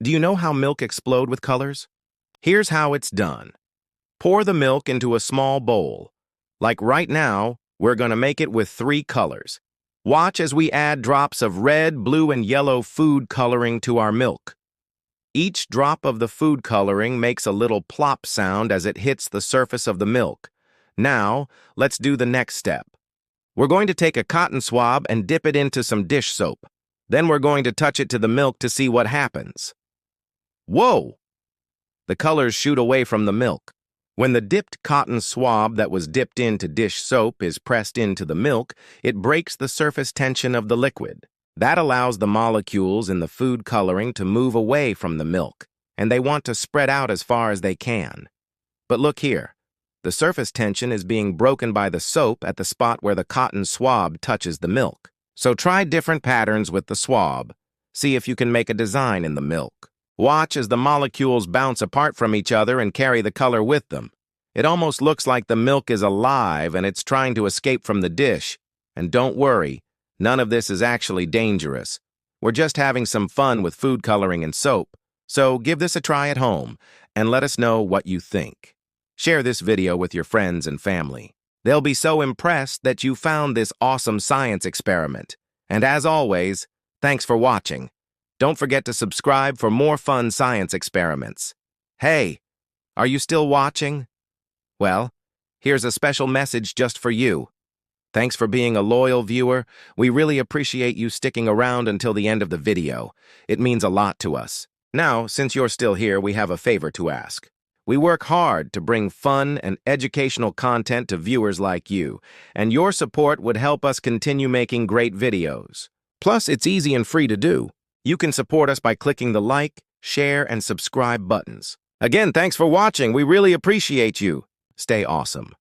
Do you know how milk explode with colors? Here's how it's done. Pour the milk into a small bowl. Like right now, we're going to make it with 3 colors. Watch as we add drops of red, blue, and yellow food coloring to our milk. Each drop of the food coloring makes a little plop sound as it hits the surface of the milk. Now, let's do the next step. We're going to take a cotton swab and dip it into some dish soap. Then we're going to touch it to the milk to see what happens. Whoa! The colors shoot away from the milk. When the dipped cotton swab that was dipped into dish soap is pressed into the milk, it breaks the surface tension of the liquid. That allows the molecules in the food coloring to move away from the milk, and they want to spread out as far as they can. But look here. The surface tension is being broken by the soap at the spot where the cotton swab touches the milk. So try different patterns with the swab. See if you can make a design in the milk. Watch as the molecules bounce apart from each other and carry the color with them. It almost looks like the milk is alive and it's trying to escape from the dish. And don't worry, none of this is actually dangerous. We're just having some fun with food coloring and soap. So give this a try at home and let us know what you think. Share this video with your friends and family. They'll be so impressed that you found this awesome science experiment. And as always, thanks for watching. Don't forget to subscribe for more fun science experiments. Hey, are you still watching? Well, here's a special message just for you. Thanks for being a loyal viewer. We really appreciate you sticking around until the end of the video. It means a lot to us. Now, since you're still here, we have a favor to ask. We work hard to bring fun and educational content to viewers like you, and your support would help us continue making great videos. Plus, it's easy and free to do. You can support us by clicking the like, share, and subscribe buttons. Again, thanks for watching. We really appreciate you. Stay awesome.